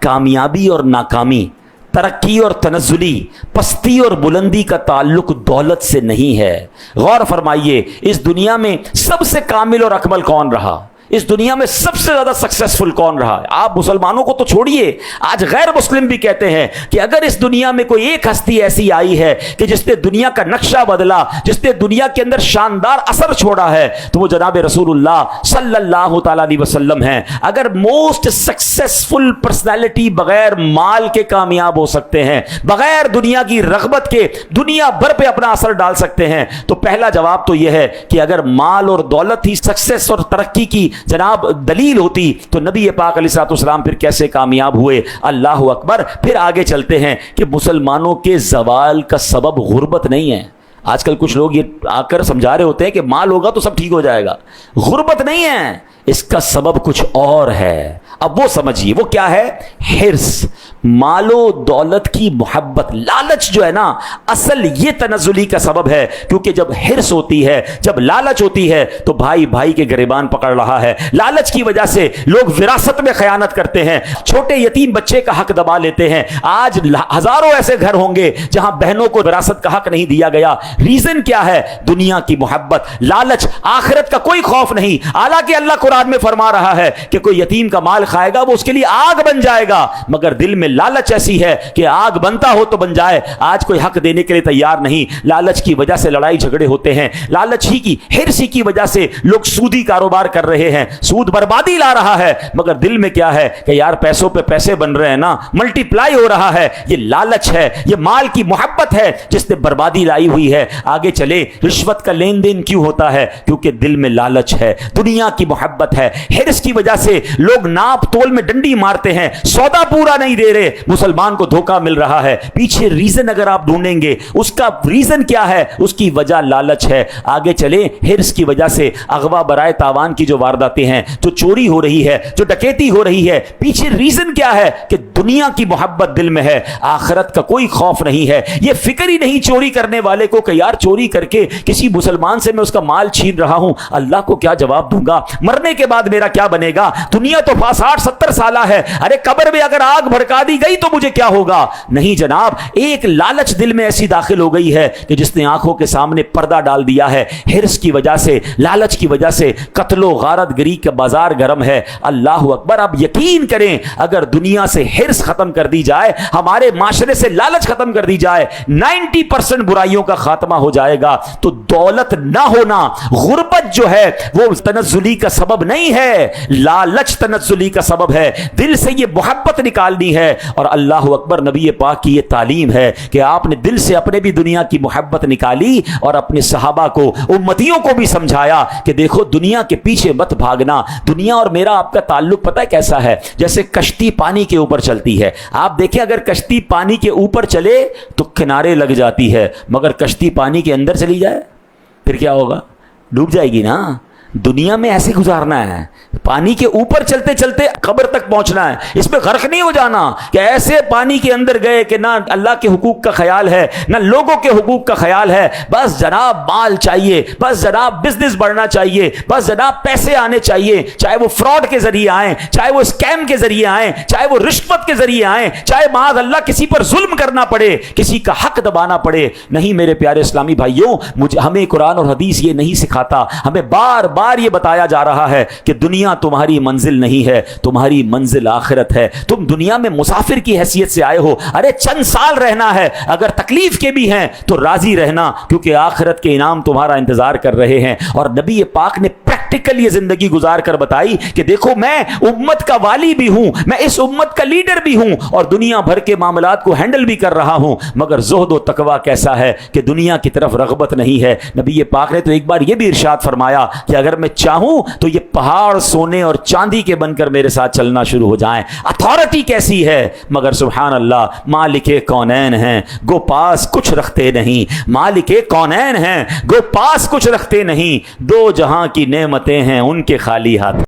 کامیابی اور ناکامی، ترقی اور تنزلی، پستی اور بلندی کا تعلق دولت سے نہیں ہے۔ غور فرمائیے، اس دنیا میں سب سے کامل اور اکمل کون رہا؟ اس دنیا میں سب سے زیادہ سکسیسفل کون رہا ہے؟ آپ مسلمانوں کو تو چھوڑیے، آج غیر مسلم بھی کہتے ہیں کہ اگر اس دنیا میں کوئی ایک ہستی ایسی آئی ہے کہ جس نے دنیا کا نقشہ بدلا، جس نے دنیا کے اندر شاندار اثر چھوڑا ہے، تو وہ جناب رسول اللہ صلی اللہ تعالیٰ علیہ وسلم ہیں۔ اگر موسٹ سکسیسفل پرسنالٹی بغیر مال کے کامیاب ہو سکتے ہیں، بغیر دنیا کی رغبت کے دنیا بھر پہ اپنا اثر ڈال سکتے ہیں، تو پہلا جواب تو یہ ہے کہ اگر مال اور دولت ہی سکسیس اور ترقی کی جناب دلیل ہوتی تو نبی پاک علیہ الصلوۃ والسلام پھر کیسے کامیاب ہوئے؟ اللہ اکبر۔ پھر آگے چلتے ہیں کہ مسلمانوں کے زوال کا سبب غربت نہیں ہے۔ آج کل کچھ لوگ یہ آ کر سمجھا رہے ہوتے ہیں کہ مال ہوگا تو سب ٹھیک ہو جائے گا۔ غربت نہیں ہے، اس کا سبب کچھ اور ہے۔ اب وہ سمجھیے وہ کیا ہے؟ حرص، مال و دولت کی محبت، لالچ جو ہے نا، اصل یہ تنزلی کا سبب ہے۔ کیونکہ جب حرص ہوتی ہے، جب لالچ ہوتی ہے، تو بھائی بھائی کے گریبان پکڑ رہا ہے۔ لالچ کی وجہ سے لوگ وراثت میں خیانت کرتے ہیں، چھوٹے یتیم بچے کا حق دبا لیتے ہیں۔ آج ہزاروں ایسے گھر ہوں گے جہاں بہنوں کو وراثت کا حق نہیں دیا گیا۔ ریزن کیا ہے؟ دنیا کی محبت، لالچ، آخرت کا کوئی خوف نہیں۔ حالانکہ اللہ قرآن میں فرما رہا ہے کہ کوئی یتیم کا مال کھائے گا وہ اس کے لیے آگ بن جائے گا، مگر دل میں لالچ ایسی ہے کہ آگ بنتا ہو تو بن جائے۔ آج کوئی حق دینے کے لیے تیار نہیں۔ لالچ کی وجہ سے لڑائی جھگڑے ہوتے ہیں، لالچ ہی کی، حرص ہی کی وجہ سے لوگ سودی کاروبار کر رہے ہیں۔ سود بربادی لا رہا ہے، مگر دل میں کیا ہے کہ یار پیسوں پہ پیسے بن رہے ہیں نا، ملٹی پلائی ہو رہا ہے۔ یہ لالچ ہے، یہ مال کی محبت ہے جس نے بربادی لائی ہوئی ہے۔ آگے چلے، رشوت کا لین دین کیوں ہوتا ہے؟ کیونکہ دل میں لالچ ہے، دنیا کی محبت ہے۔ حرص کی وجہ سے لوگ ناپ تول میں ڈنڈی مارتے ہیں، سودا پورا نہیں دے رہے، مسلمان کو دھوکہ مل رہا ہے۔ پیچھے ریزن اگر آپ ڈھونڈیں گے، اس کا ریزن کیا ہے؟ اس کی وجہ لالچ ہے۔ آگے چلیں، حرص کی وجہ سے اغوا برائے تاوان کی جو وارداتیں ہیں، جو چوری ہو رہی ہے، جو ڈکیتی ہو رہی ہے، پیچھے ریزن کیا ہے؟ کہ دنیا کی محبت دل میں ہے، آخرت کا کوئی خوف نہیں ہے۔ یہ فکر ہی نہیں چوری کرنے والے کو کہ یار چوری کر کے کسی مسلمان سے میں اس کا مال چھین رہا ہوں، اللہ کو کیا جواب دوں گا؟ مرنے کے بعد میرا کیا بنے گا؟ دنیا تو 60-70 سالہ ہے، ارے قبر میں اگر آگ بھڑکا دی گئی تو مجھے کیا ہوگا؟ نہیں جناب، ایک لالچ دل میں ایسی داخل ہو گئی ہے کہ جس نے آنکھوں کے سامنے پردہ ڈال دیا ہے۔ حرص کی وجہ سے، لالچ کی وجہ سے قتل و غارت گری کا بازار گرم ہے۔ اللہ اکبر۔ آپ یقین کریں، اگر دنیا سے حرص ختم کر دی جائے، ہمارے معاشرے سے لالچ ختم کر دی جائے، 90% برائیوں کا خاتمہ ہو جائے گا۔ تو دولت نہ ہونا، غربت جو ہے وہ تنزلی کا سبب نہیں ہے، لالچ تنزلی کا سبب ہے۔ دل سے یہ محبت نکالنی ہے، اور اللہ اکبر، نبی پاک کی یہ تعلیم ہے کہ آپ نے دل سے اپنے بھی دنیا کی محبت نکالی اور اپنے صحابہ کو، امتیوں کو بھی سمجھایا کہ دیکھو دنیا کے پیچھے مت بھاگنا۔ دنیا اور میرا آپ کا تعلق پتہ ہے کیسا ہے؟ جیسے کشتی پانی کے اوپر چلتی ہے۔ آپ دیکھیں، اگر کشتی پانی کے اوپر چلے تو کنارے لگ جاتی ہے، مگر کشتی پانی کے اندر چلی جائے پھر کیا ہوگا؟ ڈوب جائے گی نا۔ دنیا میں ایسے گزارنا ہے، پانی کے اوپر چلتے چلتے قبر تک پہنچنا ہے، اس میں غرق نہیں ہو جانا کہ ایسے پانی کے اندر گئے کہ نہ اللہ کے حقوق کا خیال ہے، نہ لوگوں کے حقوق کا خیال ہے۔ بس جناب مال چاہیے، بس جناب بزنس بڑھنا چاہیے، بس جناب پیسے آنے چاہیے، چاہے وہ فراڈ کے ذریعے آئیں، چاہے وہ اسکیم کے ذریعے آئیں، چاہے وہ رشوت کے ذریعے آئیں، چاہے معاذ اللہ کسی پر ظلم کرنا پڑے، کسی کا حق دبانا پڑے۔ نہیں میرے پیارے اسلامی بھائیوں، ہمیں قرآن اور حدیث یہ نہیں سکھاتا۔ ہمیں بار بار یہ بتایا جا رہا ہے کہ دنیا تمہاری منزل نہیں ہے، تمہاری منزل آخرت ہے۔ تم دنیا میں مسافر کی حیثیت سے آئے ہو، ارے چند سال رہنا ہے، اگر تکلیف کے بھی ہیں تو راضی رہنا، کیونکہ آخرت کے انعام تمہارا انتظار کر رہے ہیں۔ اور نبی پاک نے پریکٹیکل یہ زندگی گزار کر بتائی کہ دیکھو میں امت کا والی بھی ہوں، میں اس امت کا لیڈر بھی ہوں، اور دنیا بھر کے معاملات کو ہینڈل بھی کر رہا ہوں، مگر زہد و تقویٰ کیسا ہے کہ دنیا کی طرف رغبت نہیں ہے۔ نبی پاک نے تو ایک بار یہ بھی ارشاد فرمایا کہ اگر میں چاہوں تو یہ پہاڑ سونے اور چاندی کے بن کر میرے ساتھ چلنا شروع ہو جائیں۔ اتھارٹی کیسی ہے، مگر سبحان اللہ، مالک کونین ہیں گو پاس کچھ رکھتے نہیں، مالک کونین ہیں گو پاس کچھ رکھتے نہیں، دو جہاں کی نعمتیں ہیں ان کے خالی ہاتھ۔